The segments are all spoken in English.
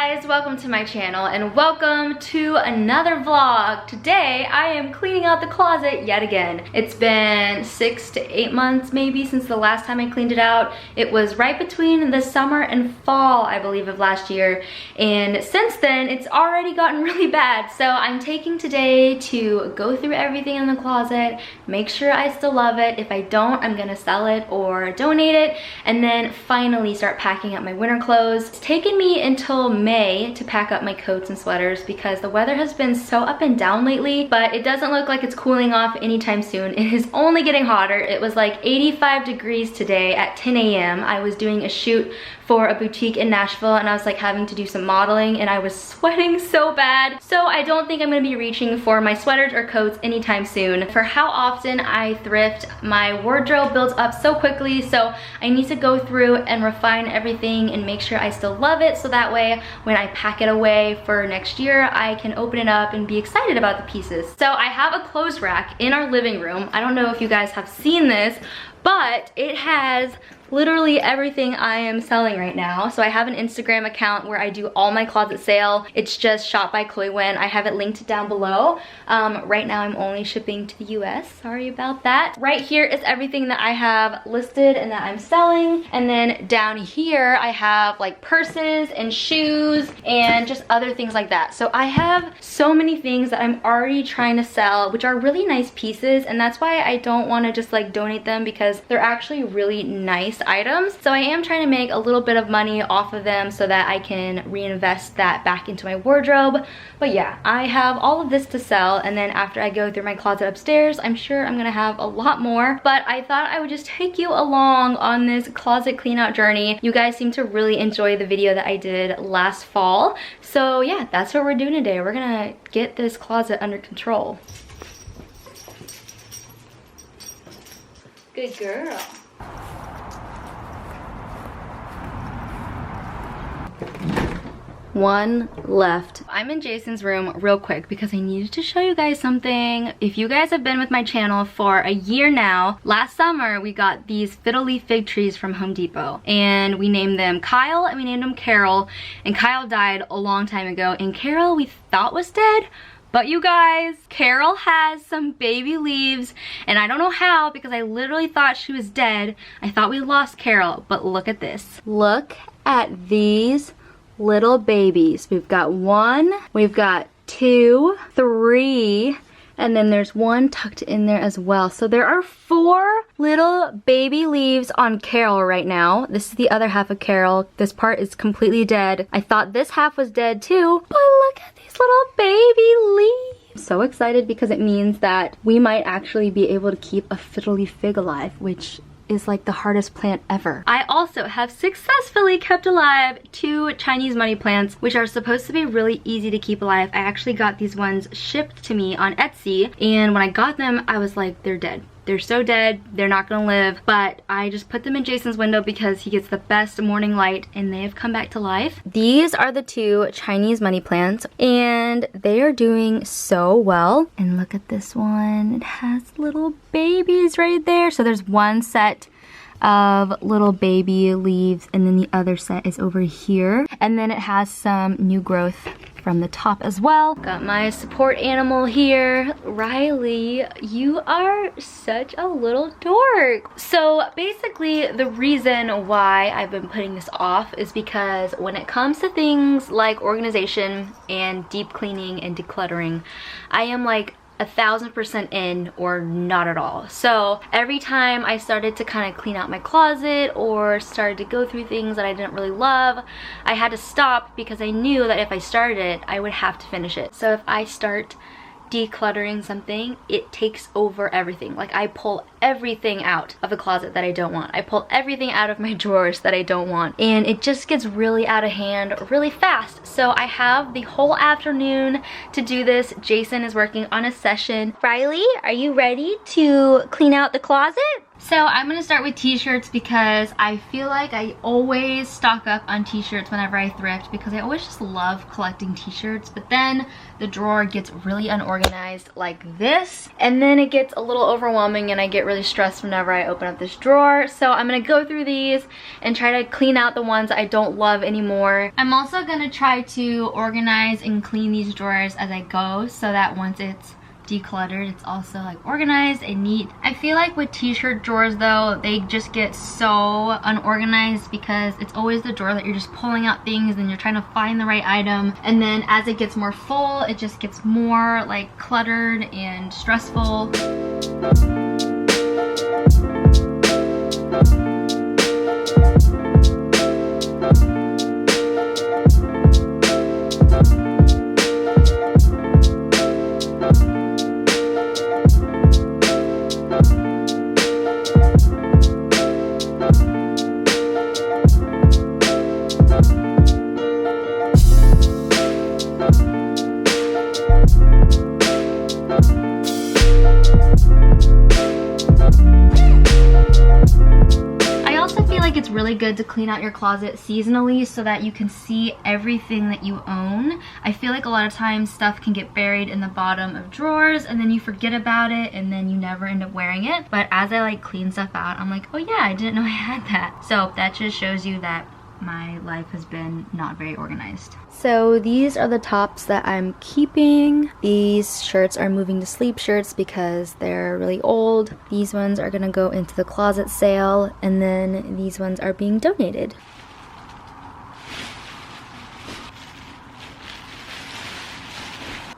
guys, welcome to my channel and welcome to another vlog. Today I am cleaning out the closet yet again. It's been 6 to 8 months maybe since the last time I cleaned it out. It was right between the summer and fall, I believe, of last year, and since then it's already gotten really bad. So I'm taking today to go through everything in the closet, make sure I still love it. If I don't, I'm gonna sell it or donate it, and then finally start packing up my winter clothes. It's taken me until May to pack up my coats and sweaters because the weather has been so up and down lately, but it doesn't look like it's cooling off anytime soon. It is only getting hotter. It was like 85 degrees today at 10 a.m. I was doing a shoot for a boutique in Nashville and I was like having to do some modeling and I was sweating so bad. So I don't think I'm gonna be reaching for my sweaters or coats anytime soon. For how often I thrift, my wardrobe builds up so quickly, so I need to go through and refine everything and make sure I still love it, so that way when I pack it away for next year, I can open it up and be excited about the pieces. So I have a clothes rack in our living room. I don't know if you guys have seen this, but it has literally everything I am selling right now. So I have an Instagram account where I do all my closet sale. It's just Shop by Chloe Wen. I have it linked down below. Right now I'm only shipping to the US. Sorry about that. Right here is everything that I have listed and that I'm selling. And then down here I have like purses and shoes and just other things like that. So I have so many things that I'm already trying to sell, which are really nice pieces. And that's why I don't want to just like donate them, because they're actually really nice items. So I am trying to make a little bit of money off of them so that I can reinvest that back into my wardrobe. But yeah, I have all of this to sell, and then after I go through my closet upstairs, I'm sure I'm gonna have a lot more. But I thought I would just take you along on this closet clean out journey. You guys seem to really enjoy the video that I did last fall. So yeah, that's what we're doing today. We're gonna get this closet under control. Good girl. One left. I'm in Jason's room real quick because I needed to show you guys something. If you guys have been with my channel for a year now, last summer we got these fiddle leaf fig trees from Home Depot, and we named them Kyle and we named them Carol, and Kyle died a long time ago and Carol we thought was dead. But you guys, Carol has some baby leaves, and I don't know how, because I literally thought she was dead. I thought we lost Carol, but look at this. Look at these little babies. We've got 1, we've got 2, 3, and then there's 1 tucked in there as well. So there are 4 little baby leaves on Carol right now. This is the other half of Carol. This part is completely dead. I thought this half was dead too, but look at these little baby leaves. I'm so excited because it means that we might actually be able to keep a fiddle leaf fig alive, which is like the hardest plant ever. I also have successfully kept alive 2 Chinese money plants, which are supposed to be really easy to keep alive. I actually got these ones shipped to me on Etsy, and when I got them, I was like, they're dead. They're so dead, they're not gonna live. But I just put them in Jason's window because he gets the best morning light, and they have come back to life. These are the 2 Chinese money plants, and they are doing so well. And look at this one, it has little babies right there. So there's 1 set of little baby leaves, and then the other set is over here. And then it has some new growth from the top as well. Got my support animal here. Riley, you are such a little dork. So basically the reason why I've been putting this off is because when it comes to things like organization and deep cleaning and decluttering, I am like 1000% in or not at all. So every time I started to kind of clean out my closet or started to go through things that I didn't really love, I had to stop because I knew that if I started it, I would have to finish it. So if I start decluttering something, it takes over everything. Like I pull everything out of the closet that I don't want. I pull everything out of my drawers that I don't want. And it just gets really out of hand really fast. So I have the whole afternoon to do this. Jason is working on a session. Riley, are you ready to clean out the closet? So I'm gonna start with t-shirts because I feel like I always stock up on t-shirts whenever I thrift because I always just love collecting t-shirts, but then the drawer gets really unorganized like this, and then it gets a little overwhelming and I get really stressed whenever I open up this drawer. So I'm gonna go through these and try to clean out the ones I don't love anymore. I'm also gonna try to organize and clean these drawers as I go so that once it's decluttered, it's also like organized and neat. I feel like with t-shirt drawers though, they just get so unorganized because it's always the drawer that you're just pulling out things and you're trying to find the right item, and then as it gets more full, it just gets more like cluttered and stressful. It's really good to clean out your closet seasonally so that you can see everything that you own. I feel like a lot of times stuff can get buried in the bottom of drawers and then you forget about it and then you never end up wearing it. But as I like clean stuff out, I'm like, oh yeah, I didn't know I had that. So that just shows you that my life has been not very organized. So these are the tops that I'm keeping. These shirts are moving to sleep shirts because they're really old. These ones are gonna go into the closet sale, and then these ones are being donated.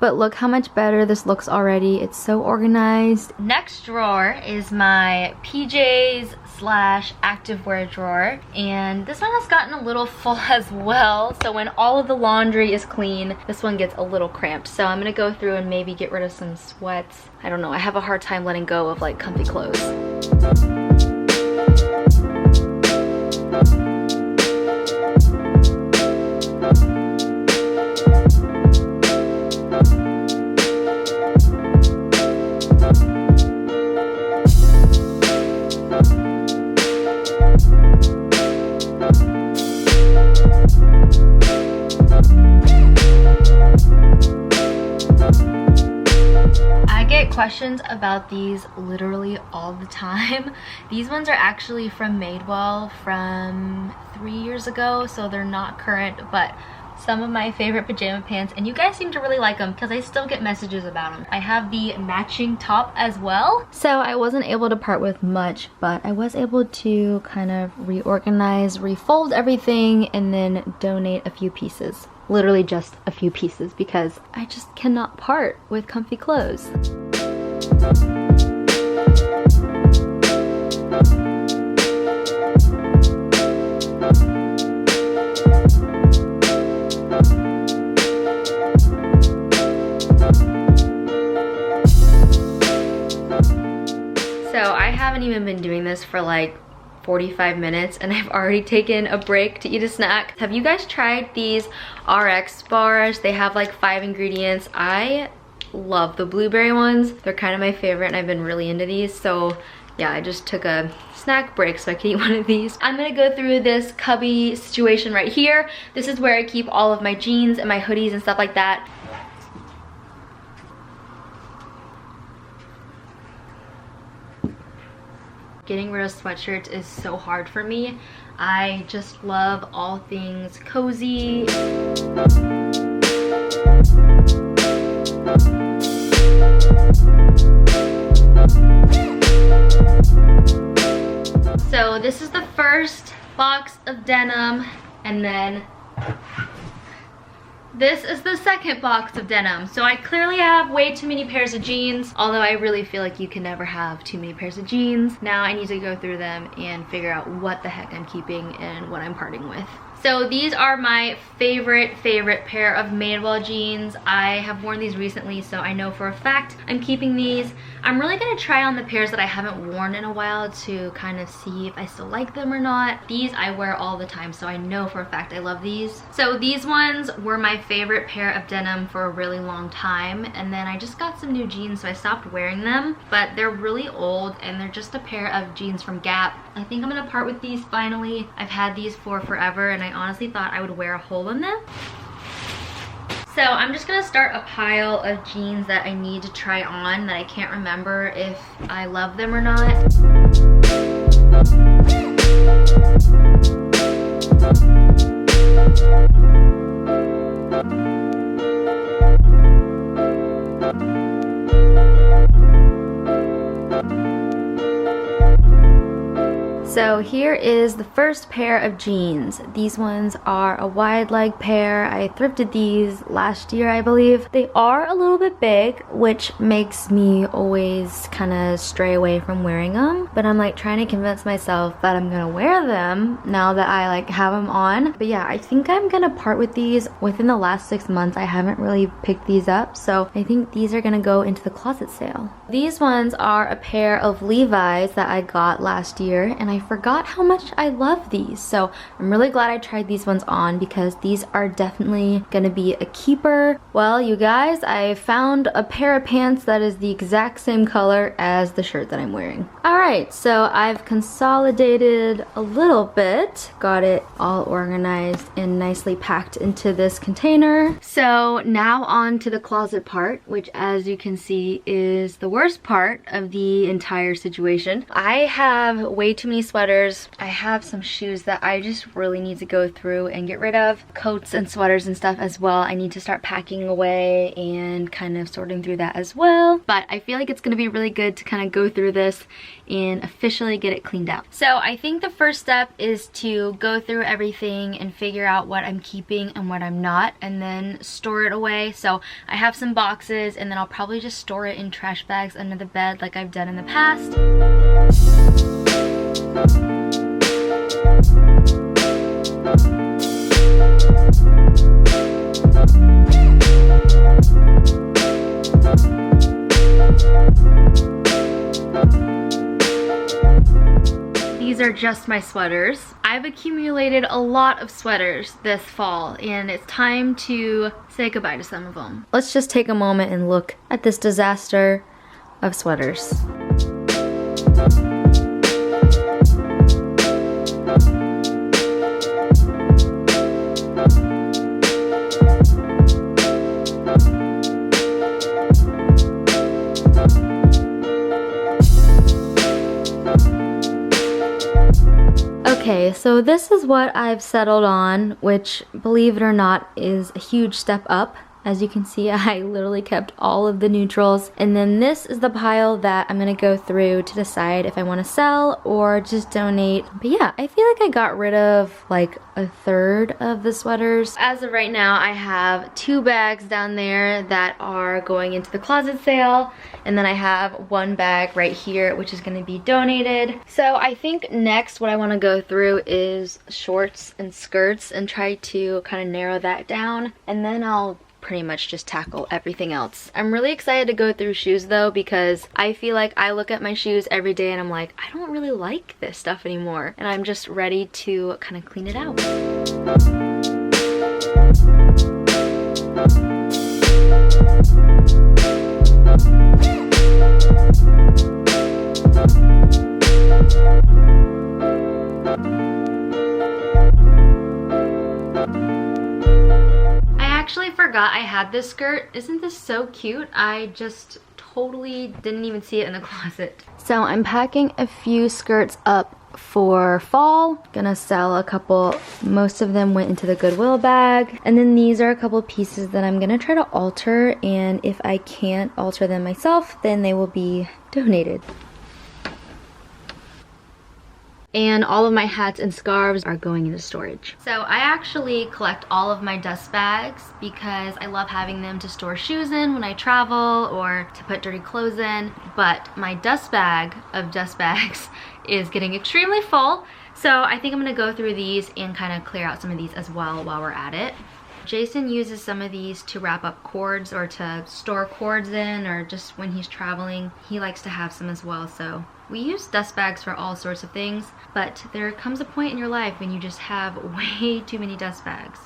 But look how much better this looks already. It's so organized. Next drawer is my PJs / activewear drawer, and this one has gotten a little full as well, so when all of the laundry is clean, this one gets a little cramped. So I'm gonna go through and maybe get rid of some sweats. I don't know, I have a hard time letting go of like comfy clothes. Questions about these literally all the time. These ones are actually from Madewell from 3 years ago, so they're not current, but some of my favorite pajama pants, and you guys seem to really like them because I still get messages about them. I have the matching top as well. So I wasn't able to part with much, but I was able to kind of reorganize, refold everything, and then donate a few pieces. Literally just a few pieces because I just cannot part with comfy clothes. So I haven't even been doing this for like 45 minutes and I've already taken a break to eat a snack. Have you guys tried these RX bars? They have like 5 ingredients. I love the blueberry ones. They're kind of my favorite and I've been really into these. So yeah, I just took a snack break so I can eat one of these. I'm gonna go through this cubby situation right here. This is where I keep all of my jeans and my hoodies and stuff like that. Getting rid of sweatshirts is so hard for me. I just love all things cozy. So this is the first box of denim, and then this is the second box of denim. So I clearly have way too many pairs of jeans, although I really feel like you can never have too many pairs of jeans. Now I need to go through them and figure out what the heck I'm keeping and what I'm parting with. So these are my favorite pair of Madewell jeans. I have worn these recently, so I know for a fact I'm keeping these. I'm really gonna try on the pairs that I haven't worn in a while to kind of see if I still like them or not. These I wear all the time, so I know for a fact I love these. So these ones were my favorite pair of denim for a really long time, and then I just got some new jeans, so I stopped wearing them. But they're really old, and they're just a pair of jeans from Gap. I think I'm gonna part with these finally. I've had these for forever, and I honestly thought I would wear a hole in them. So I'm just gonna start a pile of jeans that I need to try on that I can't remember if I love them or not. So here is the first pair of jeans. These ones are a wide leg pair. I thrifted these last year, I believe. They are a little bit big, which makes me always kind of stray away from wearing them. But I'm like trying to convince myself that I'm gonna wear them now that I like have them on. But yeah, I think I'm gonna part with these within the last 6 months. I haven't really picked these up, so I think these are gonna go into the closet sale. These ones are a pair of Levi's that I got last year, and I forgot how much I love these, so I'm really glad I tried these ones on because these are definitely gonna be a keeper. Well, you guys, I found a pair of pants that is the exact same color as the shirt that I'm wearing. Alright, so I've consolidated a little bit, got it all organized and nicely packed into this container. So now on to the closet part, which as you can see is the worst part of the entire situation. I have way too many sweaters. I have some shoes that I just really need to go through and get rid of. Coats and sweaters and stuff as well. I need to start packing away and kind of sorting through that as well. But I feel like it's gonna be really good to kind of go through this and officially get it cleaned out. So I think the first step is to go through everything and figure out what I'm keeping and what I'm not, and then store it away. So I have some boxes, and then I'll probably just store it in trash bags under the bed like I've done in the past. These are just my sweaters. I've accumulated a lot of sweaters this fall, and it's time to say goodbye to some of them. Let's just take a moment and look at this disaster of sweaters. Okay, so this is what I've settled on, which, believe it or not, is a huge step up. As you can see, I literally kept all of the neutrals. And then this is the pile that I'm gonna go through to decide if I wanna sell or just donate. But yeah, I feel like I got rid of like a third of the sweaters. As of right now, I have 2 bags down there that are going into the closet sale. And then I have 1 bag right here, which is gonna be donated. So I think next what I wanna go through is shorts and skirts and try to kind of narrow that down. And then I'll pretty much just tackle everything else. I'm really excited to go through shoes though, because I feel like I look at my shoes every day and I'm like, I don't really like this stuff anymore. And I'm just ready to kind of clean it out. Forgot I had this skirt. Isn't this so cute? I just totally didn't even see it in the closet. So I'm packing a few skirts up for fall. Gonna sell a couple. Most of them went into the Goodwill bag. And then these are a couple pieces that I'm gonna try to alter, and if I can't alter them myself, then they will be donated. And all of my hats and scarves are going into storage. So I actually collect all of my dust bags because I love having them to store shoes in when I travel or to put dirty clothes in. But my dust bag of dust bags is getting extremely full. So I think I'm gonna go through these and kind of clear out some of these as well while we're at it. Jason uses some of these to wrap up cords or to store cords in, or just when he's traveling. He likes to have some as well. So we use dust bags for all sorts of things, but there comes a point in your life when you just have way too many dust bags.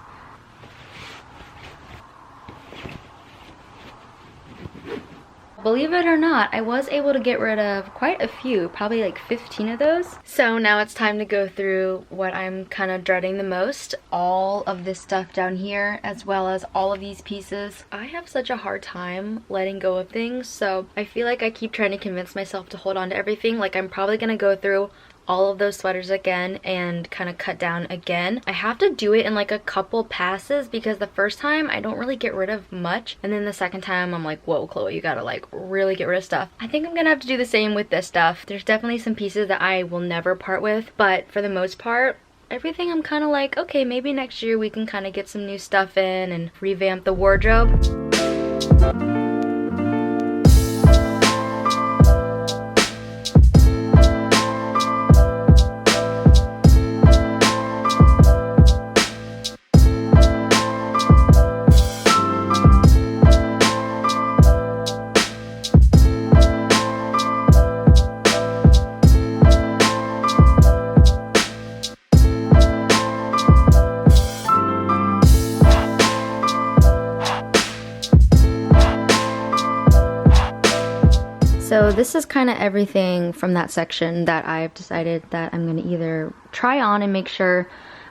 Believe it or not, I was able to get rid of quite a few, probably like 15 of those. So now it's time to go through what I'm kind of dreading the most. All of this stuff down here, as well as all of these pieces. I have such a hard time letting go of things, so I feel like I keep trying to convince myself to hold on to everything. Like, I'm probably gonna go through all of those sweaters again and kind of cut down again. I have to do it in like a couple passes because the first time I don't really get rid of much, and then the second time I'm like, whoa, Chloe, you gotta like really get rid of stuff. I think I'm gonna have to do the same with this stuff. There's definitely some pieces that I will never part with, but for the most part, everything I'm kind of like, okay, maybe next year we can kind of get some new stuff in and revamp the wardrobe. So this is kind of everything from that section that I've decided that I'm going to either try on and make sure,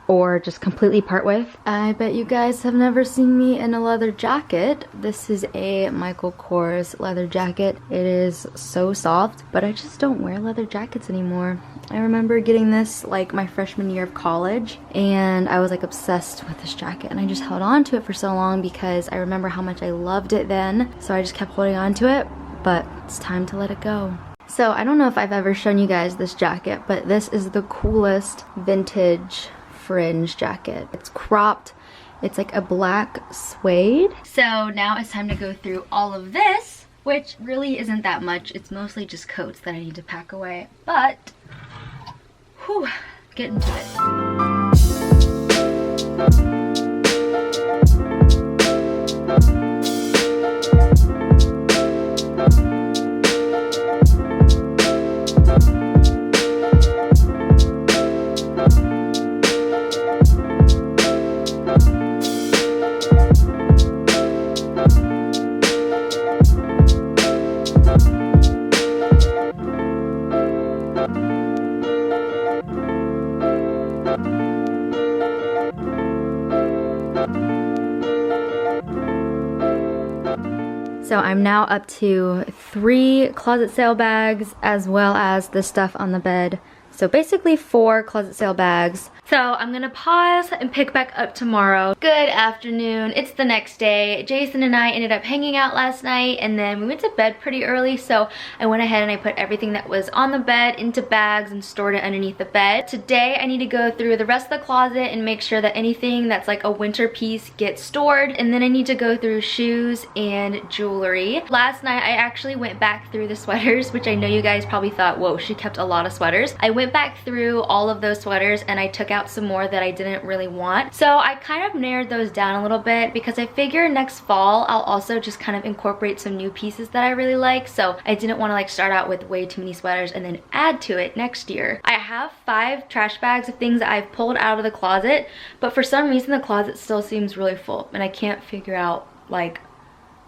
or just completely part with. I bet you guys have never seen me in a leather jacket. This is a Michael Kors leather jacket. It is so soft, but I just don't wear leather jackets anymore. I remember getting this like my freshman year of college, and I was like obsessed with this jacket, and I just held on to it for so long because I remember how much I loved it then. So I just kept holding on to it, but it's time to let it go. So I don't know if I've ever shown you guys this jacket, but this is the coolest vintage fringe jacket. It's cropped. It's like a black suede. So now it's time to go through all of this, which really isn't that much. It's mostly just coats that I need to pack away, but whew, get into it. So I'm now up to 3 closet sale bags as well as the stuff on the bed. So basically 4 closet sale bags. So I'm gonna pause and pick back up tomorrow. Good afternoon, it's the next day. Jason and I ended up hanging out last night, and then we went to bed pretty early, so I went ahead and I put everything that was on the bed into bags and stored it underneath the bed. Today I need to go through the rest of the closet and make sure that anything that's like a winter piece gets stored, and then I need to go through shoes and jewelry. Last night I actually went back through the sweaters, which I know you guys probably thought, whoa, she kept a lot of sweaters. I went back through all of those sweaters and I took out some more that I didn't really want. So I kind of narrowed those down a little bit because I figure next fall I'll also just kind of incorporate some new pieces that I really like. So I didn't want to like start out with way too many sweaters and then add to it next year. I have 5 trash bags of things that I've pulled out of the closet, but for some reason the closet still seems really full and I can't figure out like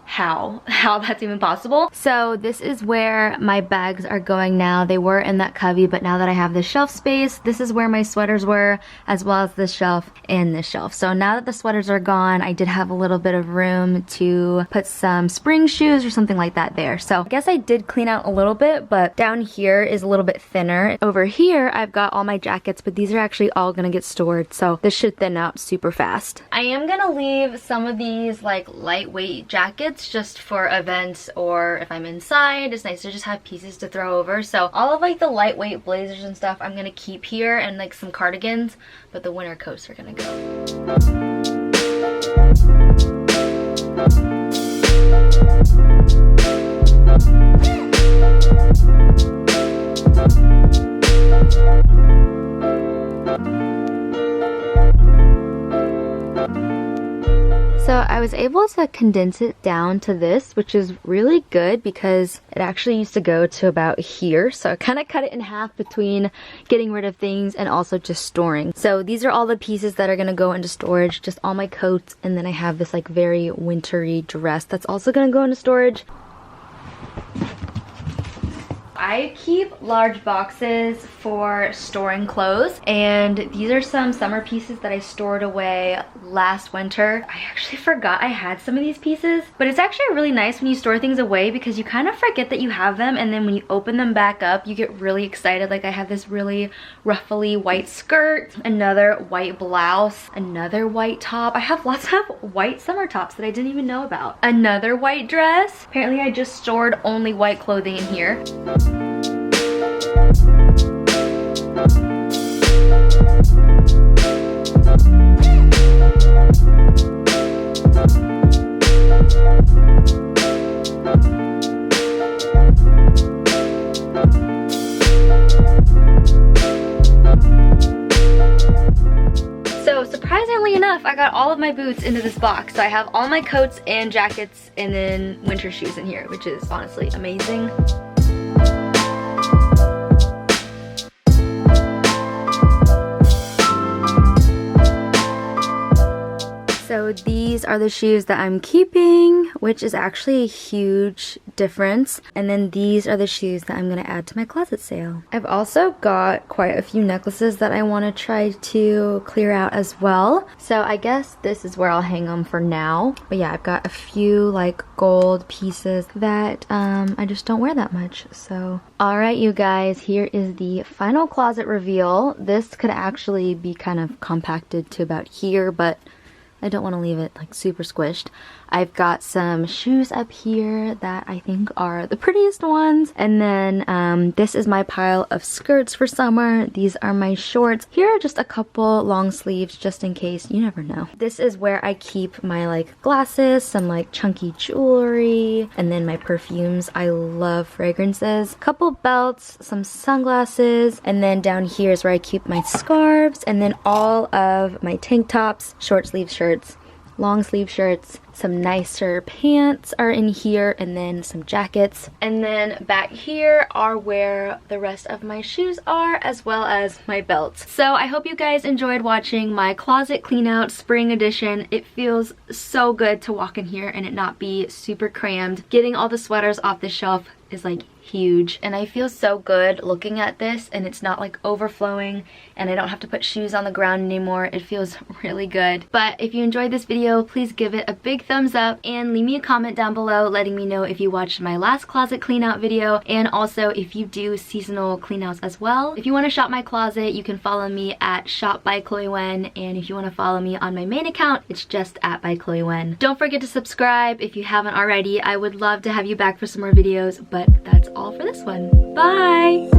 how that's even possible. So this is where my bags are going now. They were in that cubby, but now that I have this shelf space, this is where my sweaters were, as well as this shelf and this shelf. So now that the sweaters are gone, I did have a little bit of room to put some spring shoes or something like that there. So I guess I did clean out a little bit, but down here is a little bit thinner. Over here I've got all my jackets, but these are actually all gonna get stored, so this should thin out super fast. I am gonna leave some of these like lightweight jackets just for events, or if I'm inside, it's nice to just have pieces to throw over. So all of like the lightweight blazers and stuff I'm gonna keep here, and like some cardigans, but the winter coats are gonna go. So I was able to condense it down to this, which is really good because it actually used to go to about here. So I kind of cut it in half between getting rid of things and also just storing. So these are all the pieces that are going to go into storage, just all my coats, and then I have this like very wintry dress that's also going to go into storage. I keep large boxes for storing clothes, and these are some summer pieces that I stored away last winter. I actually forgot I had some of these pieces, but it's actually really nice when you store things away because you kind of forget that you have them, and then when you open them back up, you get really excited. Like I have this really ruffly white skirt, another white blouse, another white top. I have lots of white summer tops that I didn't even know about. Another white dress. Apparently I just stored only white clothing in here. So surprisingly enough, I got all of my boots into this box. So I have all my coats and jackets and then winter shoes in here, which is honestly amazing. So these are the shoes that I'm keeping, which is actually a huge difference. And then these are the shoes that I'm going to add to my closet sale. I've also got quite a few necklaces that I want to try to clear out as well. So I guess this is where I'll hang them for now. But yeah, I've got a few like gold pieces that I just don't wear that much. So alright you guys, here is the final closet reveal. This could actually be kind of compacted to about here, but I don't want to leave it like super squished. I've got some shoes up here that I think are the prettiest ones. And then this is my pile of skirts for summer. These are my shorts. Here are just a couple long sleeves just in case. You never know. This is where I keep my like glasses, some like chunky jewelry, and then my perfumes. I love fragrances. Couple belts, some sunglasses, and then down here is where I keep my scarves, and then all of my tank tops, short sleeve shirts, long sleeve shirts, some nicer pants are in here, and then some jackets. And then back here are where the rest of my shoes are, as well as my belts. So I hope you guys enjoyed watching my closet clean out spring edition. It feels so good to walk in here and it not be super crammed. Getting all the sweaters off the shelf is like huge, and I feel so good looking at this, and it's not like overflowing, and I don't have to put shoes on the ground anymore. It feels really good. But if you enjoyed this video, please give it a big thumbs up and leave me a comment down below letting me know if you watched my last closet clean out video, and also if you do seasonal clean outs as well. If you want to shop my closet, you can follow me at Shop by Chloe Wen, and if you want to follow me on my main account, it's just at by Chloe Wen. Don't forget to subscribe if you haven't already. I would love to have you back for some more videos, but that's all for this one. Bye!